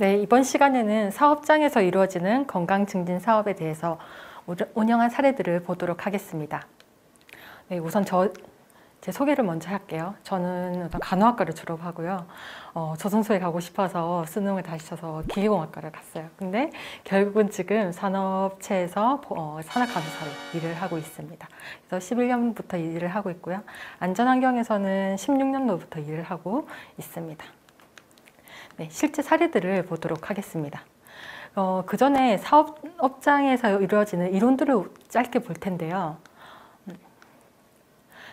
네, 이번 시간에는 사업장에서 이루어지는 건강 증진 사업에 대해서 운영한 사례들을 보도록 하겠습니다. 네, 우선 제 소개를 먼저 할게요. 저는 간호학과를 졸업하고요. 조선소에 가고 싶어서 수능을 다시 쳐서 기계공학과를 갔어요. 근데 결국은 지금 산업체에서 산학간호사로 일을 하고 있습니다. 그래서 11년부터 일을 하고 있고요. 안전환경에서는 16년도부터 일을 하고 있습니다. 네, 실제 사례들을 보도록 하겠습니다. 그 전에 사업장에서 이루어지는 이론들을 짧게 볼 텐데요.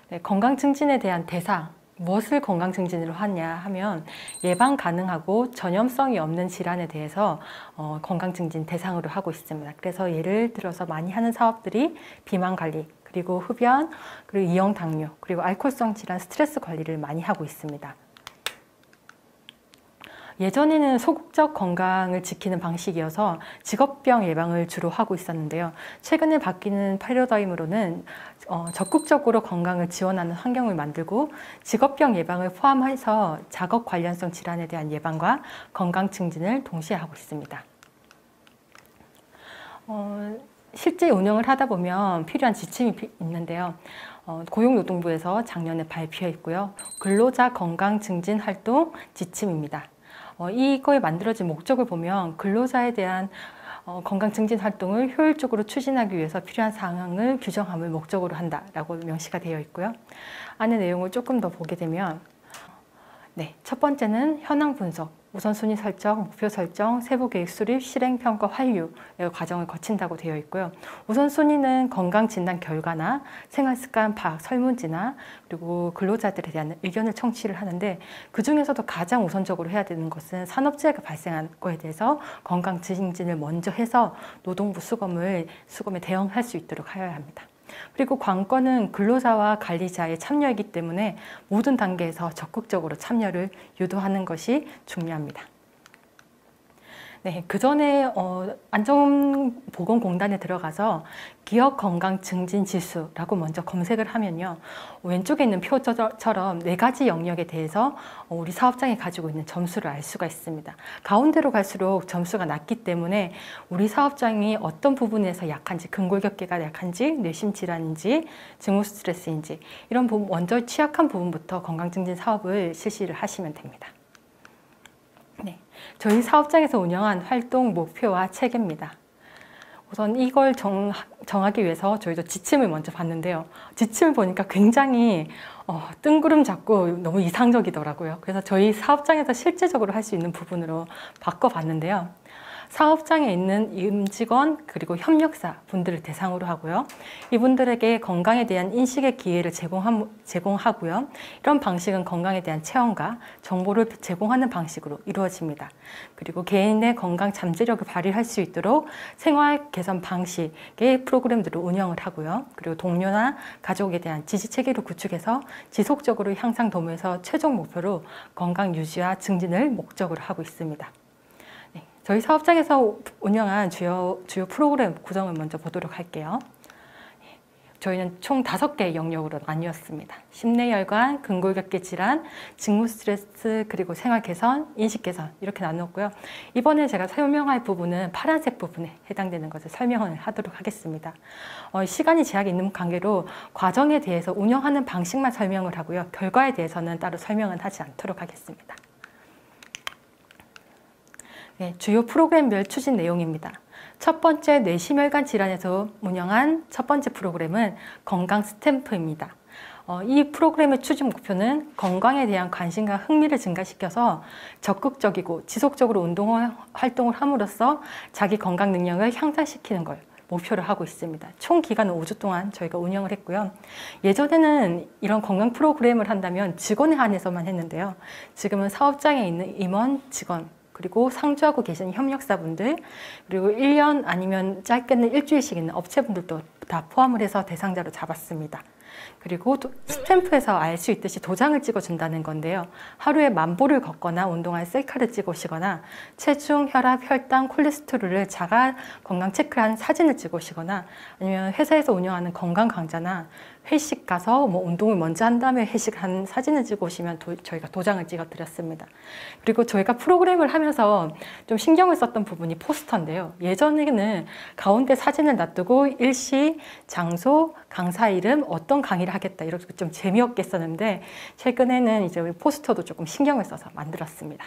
네, 건강증진에 대한 대상, 무엇을 건강증진으로 하냐 하면 예방 가능하고 전염성이 없는 질환에 대해서 건강증진 대상으로 하고 있습니다. 그래서 예를 들어서 많이 하는 사업들이 비만관리, 그리고 흡연, 그리고 이형당뇨, 그리고 알코올성 질환, 스트레스 관리를 많이 하고 있습니다. 예전에는 소극적 건강을 지키는 방식이어서 직업병 예방을 주로 하고 있었는데요. 최근에 바뀌는 패러다임으로는 적극적으로 건강을 지원하는 환경을 만들고 직업병 예방을 포함해서 작업 관련성 질환에 대한 예방과 건강 증진을 동시에 하고 있습니다. 실제 운영을 하다 보면 필요한 지침이 있는데요. 고용노동부에서 작년에 발표했고요. 근로자 건강 증진 활동 지침입니다. 이거에 만들어진 목적을 보면 근로자에 대한 건강 증진 활동을 효율적으로 추진하기 위해서 필요한 사항을 규정함을 목적으로 한다라고 명시가 되어 있고요. 안의 내용을 조금 더 보게 되면 네, 첫 번째는 현황 분석, 우선순위 설정, 목표 설정, 세부 계획 수립, 실행 평가 완료 과정을 거친다고 되어 있고요. 우선순위는 건강 진단 결과나 생활 습관 파악 설문지나 그리고 근로자들에 대한 의견을 청취를 하는데 그 중에서도 가장 우선적으로 해야 되는 것은 산업재해가 발생한 거에 대해서 건강 증진을 먼저 해서 노동부 수검에 대응할 수 있도록 하여야 합니다. 그리고 관건은 근로자와 관리자의 참여이기 때문에 모든 단계에서 적극적으로 참여를 유도하는 것이 중요합니다. 네, 그 전에 안전보건공단에 들어가서 기업 건강 증진 지수라고 먼저 검색을 하면요. 왼쪽에 있는 표처럼 4가지 영역에 대해서 우리 사업장이 가지고 있는 점수를 알 수가 있습니다. 가운데로 갈수록 점수가 낮기 때문에 우리 사업장이 어떤 부분에서 약한지, 근골격계가 약한지, 뇌심 질환인지, 증후 스트레스인지 이런 부분, 먼저 취약한 부분부터 건강 증진 사업을 실시를 하시면 됩니다. 네, 저희 사업장에서 운영한 활동 목표와 체계입니다. 우선 이걸 정하기 위해서 저희도 지침을 먼저 봤는데요. 지침을 보니까 굉장히 뜬구름 잡고 너무 이상적이더라고요. 그래서 저희 사업장에서 실제적으로 할 수 있는 부분으로 바꿔봤는데요. 사업장에 있는 임직원 그리고 협력사 분들을 대상으로 하고요. 이분들에게 건강에 대한 인식의 기회를 제공하고요. 이런 방식은 건강에 대한 체험과 정보를 제공하는 방식으로 이루어집니다. 그리고 개인의 건강 잠재력을 발휘할 수 있도록 생활 개선 방식의 프로그램들을 운영을 하고요. 그리고 동료나 가족에 대한 지지 체계를 구축해서 지속적으로 향상 도모해서 최종 목표로 건강 유지와 증진을 목적으로 하고 있습니다. 저희 사업장에서 운영한 주요 프로그램 구성을 먼저 보도록 할게요. 저희는 총 5개의 영역으로 나뉘었습니다. 심내혈관, 근골격계 질환, 직무 스트레스, 그리고 생활 개선, 인식 개선 이렇게 나누었고요. 이번에 제가 설명할 부분은 파란색 부분에 해당되는 것을 설명을 하도록 하겠습니다. 시간이 제약이 있는 관계로 과정에 대해서 운영하는 방식만 설명을 하고요. 결과에 대해서는 따로 설명은 하지 않도록 하겠습니다. 네, 주요 프로그램별 추진 내용입니다. 첫 번째, 뇌심혈관 질환에서 운영한 첫 번째 프로그램은 건강 스탬프입니다. 이 프로그램의 추진 목표는 건강에 대한 관심과 흥미를 증가시켜서 적극적이고 지속적으로 운동 활동을 함으로써 자기 건강 능력을 향상시키는 걸 목표로 하고 있습니다. 총 기간은 5주 동안 저희가 운영을 했고요. 예전에는 이런 건강 프로그램을 한다면 직원에 한해서만 했는데요. 지금은 사업장에 있는 임원, 직원, 그리고 상주하고 계신 협력사분들, 그리고 1년 아니면 짧게는 일주일씩 있는 업체분들도 다 포함을 해서 대상자로 잡았습니다. 그리고 스탬프에서 알 수 있듯이 도장을 찍어준다는 건데요. 하루에 10,000보를 걷거나 운동할 셀카를 찍으시거나 체중, 혈압, 혈당, 콜레스테롤을 자가 건강 체크한 사진을 찍으시거나 아니면 회사에서 운영하는 건강 강좌나 회식 가서 뭐 운동을 먼저 한 다음에 회식한 사진을 찍어 오시면 저희가 도장을 찍어 드렸습니다. 그리고 저희가 프로그램을 하면서 좀 신경을 썼던 부분이 포스터인데요. 예전에는 가운데 사진을 놔두고 일시, 장소, 강사 이름, 어떤 강의를 하겠다 이렇게 좀 재미없게 썼는데 최근에는 이제 우리 포스터도 조금 신경을 써서 만들었습니다.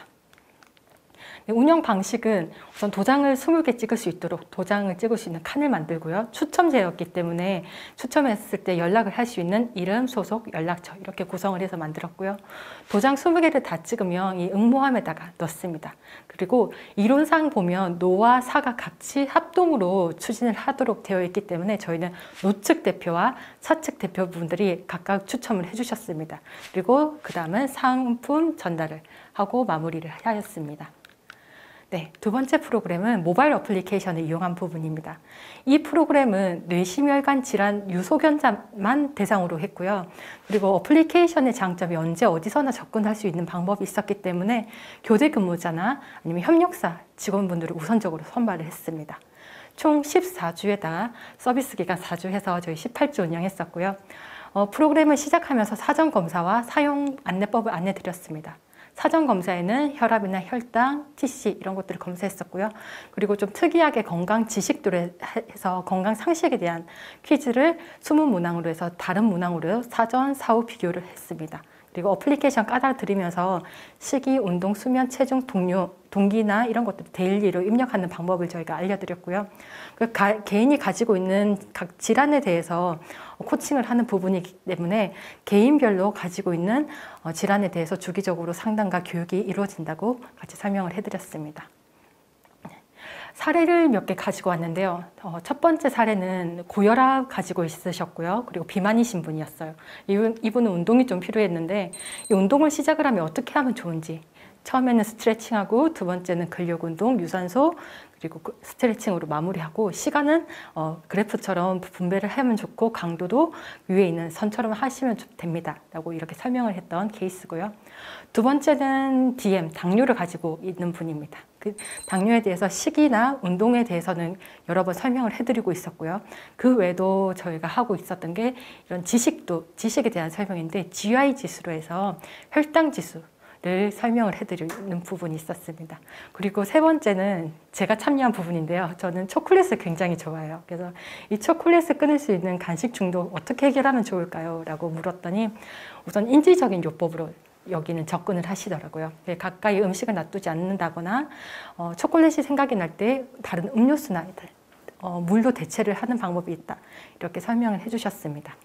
운영 방식은 우선 도장을 20개 찍을 수 있도록 도장을 찍을 수 있는 칸을 만들고요. 추첨제였기 때문에 추첨했을 때 연락을 할 수 있는 이름, 소속, 연락처 이렇게 구성을 해서 만들었고요. 도장 20개를 다 찍으면 이 응모함에다가 넣습니다. 그리고 이론상 보면 노와 사가 같이 합동으로 추진을 하도록 되어 있기 때문에 저희는 노측 대표와 사측 대표분들이 각각 추첨을 해주셨습니다. 그리고 그 다음은 상품 전달을 하고 마무리를 하였습니다. 네, 두 번째 프로그램은 모바일 어플리케이션을 이용한 부분입니다. 이 프로그램은 뇌심혈관 질환 유소견자만 대상으로 했고요. 그리고 어플리케이션의 장점이 언제 어디서나 접근할 수 있는 방법이 있었기 때문에 교대 근무자나 아니면 협력사 직원분들을 우선적으로 선발을 했습니다. 총 14주에다가 서비스 기간 4주 해서 저희 18주 운영했었고요. 프로그램을 시작하면서 사전 검사와 사용 안내법을 안내드렸습니다. 사전 검사에는 혈압이나 혈당, TC 이런 것들을 검사했었고요. 그리고 좀 특이하게 건강 지식들을 해서 건강 상식에 대한 퀴즈를 20문항으로 해서 다른 문항으로 사전, 사후 비교를 했습니다. 그리고 어플리케이션 깔아드리면서 식이, 운동, 수면, 체중, 동기나 이런 것들 데일리로 입력하는 방법을 저희가 알려드렸고요. 개인이 가지고 있는 각 질환에 대해서 코칭을 하는 부분이기 때문에 개인별로 가지고 있는 질환에 대해서 주기적으로 상담과 교육이 이루어진다고 같이 설명을 해드렸습니다. 사례를 몇 개 가지고 왔는데요. 첫 번째 사례는 고혈압 가지고 있으셨고요. 그리고 비만이신 분이었어요. 이분은 운동이 좀 필요했는데 이 운동을 시작을 하면 어떻게 하면 좋은지 처음에는 스트레칭하고 두 번째는 근력 운동, 유산소 그리고 스트레칭으로 마무리하고 시간은 그래프처럼 분배를 하면 좋고 강도도 위에 있는 선처럼 하시면 됩니다 라고 이렇게 설명을 했던 케이스고요. 두 번째는 DM, 당뇨를 가지고 있는 분입니다. 그 당뇨에 대해서 식이나 운동에 대해서는 여러 번 설명을 해드리고 있었고요. 그 외에도 저희가 하고 있었던 게 이런 지식에 대한 설명인데 GI 지수로 해서 혈당 지수 를 설명을 해드리는 부분이 있었습니다. 그리고 세 번째는 제가 참여한 부분인데요. 저는 초콜릿을 굉장히 좋아해요. 그래서 이 초콜릿을 끊을 수 있는 간식 중독 어떻게 해결하면 좋을까요? 라고 물었더니 우선 인지적인 요법으로 여기는 접근을 하시더라고요. 가까이 음식을 놔두지 않는다거나 초콜릿이 생각이 날 때 다른 음료수나 물로 대체를 하는 방법이 있다. 이렇게 설명을 해주셨습니다.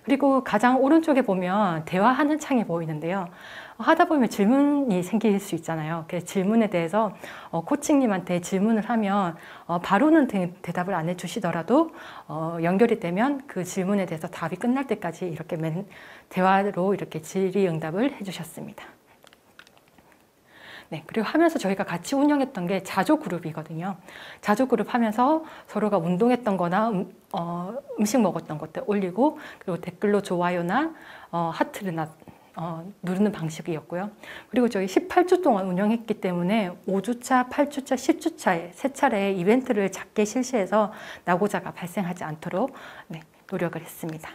그리고 가장 오른쪽에 보면 대화하는 창이 보이는데요. 하다 보면 질문이 생길 수 있잖아요. 그래서 질문에 대해서 코치님한테 질문을 하면 바로는 대답을 안 해주시더라도 연결이 되면 그 질문에 대해서 답이 끝날 때까지 이렇게 대화로 이렇게 질의응답을 해주셨습니다. 네, 그리고 하면서 저희가 같이 운영했던 게 자조 그룹이거든요. 자조 그룹 하면서 서로가 운동했던 거나 음식 먹었던 것들 올리고 그리고 댓글로 좋아요나 하트를 누르는 방식이었고요. 그리고 저희 18주 동안 운영했기 때문에 5주차, 8주차, 10주차에 3차례 이벤트를 작게 실시해서 낙오자가 발생하지 않도록 노력을 했습니다.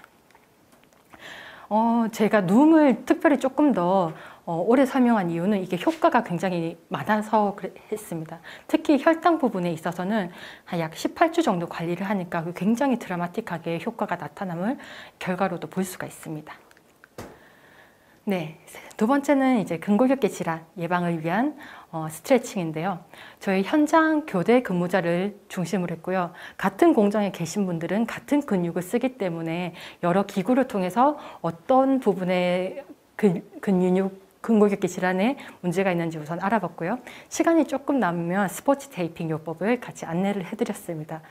제가 룸을 특별히 조금 더 오래 설명한 이유는 이게 효과가 굉장히 많아서 했습니다. 특히 혈당 부분에 있어서는 약 18주 정도 관리를 하니까 굉장히 드라마틱하게 효과가 나타남을 결과로도 볼 수가 있습니다. 네, 두 번째는 이제 근골격계 질환 예방을 위한 스트레칭인데요. 저희 현장 교대 근무자를 중심으로 했고요. 같은 공정에 계신 분들은 같은 근육을 쓰기 때문에 여러 기구를 통해서 어떤 부분에 근골격계 질환에 문제가 있는지 우선 알아봤고요. 시간이 조금 남으면 스포츠 테이핑 요법을 같이 안내를 해드렸습니다.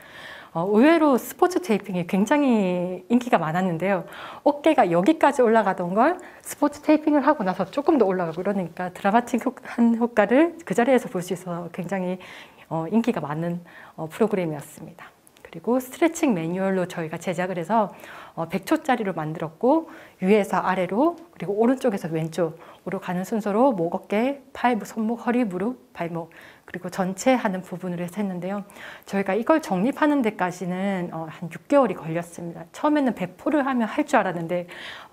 의외로 스포츠 테이핑이 굉장히 인기가 많았는데요. 어깨가 여기까지 올라가던 걸 스포츠 테이핑을 하고 나서 조금 더 올라가고 이러니까 드라마틱한 효과를 그 자리에서 볼 수 있어서 굉장히 인기가 많은 프로그램이었습니다. 그리고 스트레칭 매뉴얼로 저희가 제작을 해서 100초짜리로 만들었고 위에서 아래로 그리고 오른쪽에서 왼쪽으로 가는 순서로 목, 어깨, 팔, 손목, 허리, 무릎, 발목 그리고 전체 하는 부분으로 해서 했는데요. 저희가 이걸 정립하는 데까지는 한 6개월이 걸렸습니다. 처음에는 배포를 하면 할 줄 알았는데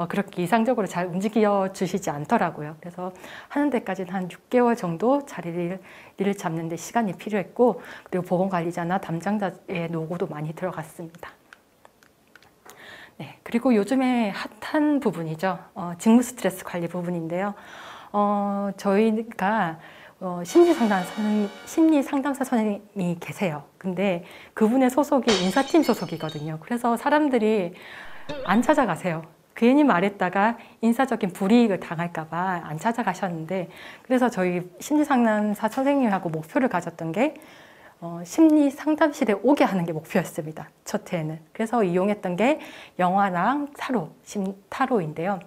그렇게 이상적으로 잘 움직여 주시지 않더라고요. 그래서 하는 데까지는 한 6개월 정도 자리를 잡는 데 시간이 필요했고 그리고 보건관리자나 담당자의 노고도 많이 들어갔습니다. 네, 그리고 요즘에 핫한 부분이죠. 직무 스트레스 관리 부분인데요. 저희가 심리 상담사 선생님이 계세요. 근데 그분의 소속이 인사팀 소속이거든요. 그래서 사람들이 안 찾아가세요. 괜히 말했다가 인사적인 불이익을 당할까 봐 안 찾아가셨는데 그래서 저희 심리 상담사 선생님하고 목표를 가졌던 게 심리 상담실에 오게 하는 게 목표였습니다. 첫 해에는. 그래서 이용했던 게 영화랑 타로인데요.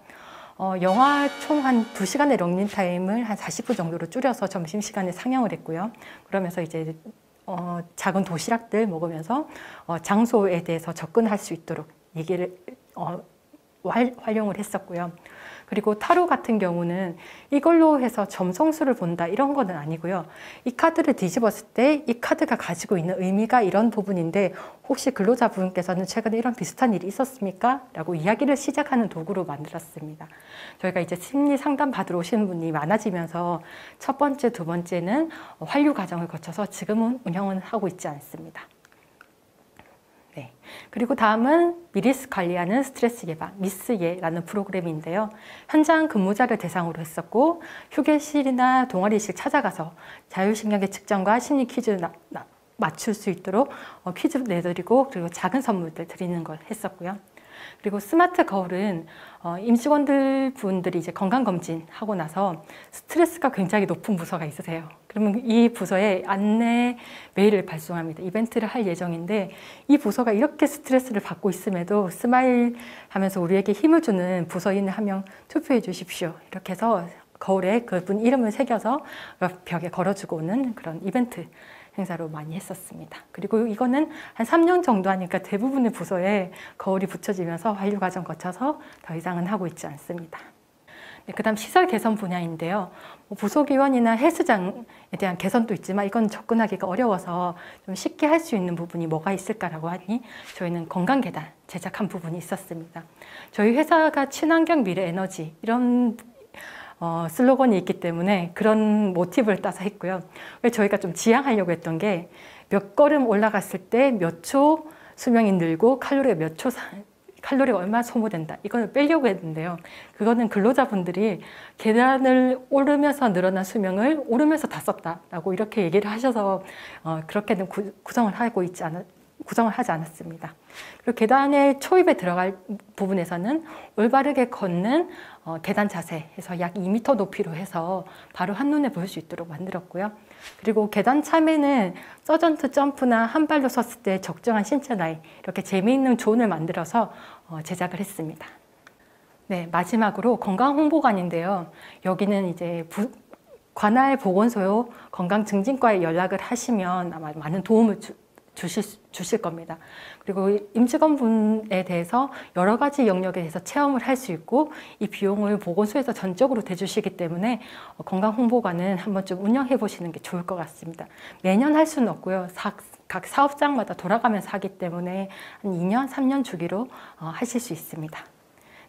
영화 총 한 2시간의 런닝타임을 한 40분 정도로 줄여서 점심시간에 상영을 했고요. 그러면서 이제 작은 도시락들 먹으면서 장소에 대해서 접근할 수 있도록 얘기를 활용을 했었고요. 그리고 타로 같은 경우는 이걸로 해서 점성술을 본다 이런 거는 아니고요. 이 카드를 뒤집었을 때 이 카드가 가지고 있는 의미가 이런 부분인데 혹시 근로자분께서는 최근에 이런 비슷한 일이 있었습니까? 라고 이야기를 시작하는 도구로 만들었습니다. 저희가 이제 심리 상담 받으러 오시는 분이 많아지면서 첫 번째, 두 번째는 환류 과정을 거쳐서 지금은 운영은 하고 있지 않습니다. 네. 그리고 다음은 미리스 관리하는 스트레스 예방, 미스예라는 프로그램인데요. 현장 근무자를 대상으로 했었고 휴게실이나 동아리실 찾아가서 자율신경계 측정과 심리 퀴즈를 맞출 수 있도록 퀴즈 내드리고 그리고 작은 선물들 드리는 걸 했었고요. 그리고 스마트 거울은 임직원들 분들이 이제 건강검진 하고 나서 스트레스가 굉장히 높은 부서가 있으세요. 그러면 이 부서에 안내 메일을 발송합니다. 이벤트를 할 예정인데 이 부서가 이렇게 스트레스를 받고 있음에도 스마일 하면서 우리에게 힘을 주는 부서인을 한 명 투표해 주십시오. 이렇게 해서 거울에 그분 이름을 새겨서 벽에 걸어주고 오는 그런 이벤트 행사로 많이 했었습니다. 그리고 이거는 한 3년 정도 하니까 대부분의 부서에 거울이 붙여지면서 환류 과정 거쳐서 더 이상은 하고 있지 않습니다. 네, 그 다음 시설 개선 분야인데요. 부속의원이나 헬스장에 대한 개선도 있지만 이건 접근하기가 어려워서 좀 쉽게 할 수 있는 부분이 뭐가 있을까라고 하니 저희는 건강계단 제작한 부분이 있었습니다. 저희 회사가 친환경 미래 에너지 이런 슬로건이 있기 때문에 그런 모티브를 따서 했고요. 저희가 좀 지향하려고 했던 게 몇 걸음 올라갔을 때 몇 초 수명이 늘고 칼로리가 얼마나 소모된다. 이걸 빼려고 했는데요. 그거는 근로자분들이 계단을 오르면서 늘어난 수명을 오르면서 다 썼다라고 이렇게 얘기를 하셔서 그렇게는 구성을 하지 않았습니다. 그리고 계단의 초입에 들어갈 부분에서는 올바르게 걷는 계단 자세에서 약 2m 높이로 해서 바로 한눈에 보일 수 있도록 만들었고요. 그리고 계단 참에는 서전트 점프나 한 발로 섰을 때 적정한 신체 나이 이렇게 재미있는 존을 만들어서 제작을 했습니다. 네, 마지막으로 건강 홍보관인데요. 여기는 이제 관할 보건소요 건강증진과에 연락을 하시면 아마 많은 도움을 주실 겁니다. 그리고 임직원분에 대해서 여러 가지 영역에 대해서 체험을 할 수 있고 이 비용을 보건소에서 전적으로 대주시기 때문에 건강홍보관은 한번 좀 운영해 보시는 게 좋을 것 같습니다. 매년 할 수는 없고요. 각 사업장마다 돌아가면서 하기 때문에 한 2년, 3년 주기로 하실 수 있습니다.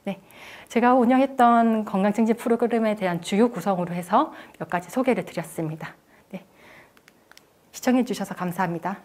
네, 제가 운영했던 건강증진 프로그램에 대한 주요 구성으로 해서 몇 가지 소개를 드렸습니다. 네, 시청해 주셔서 감사합니다.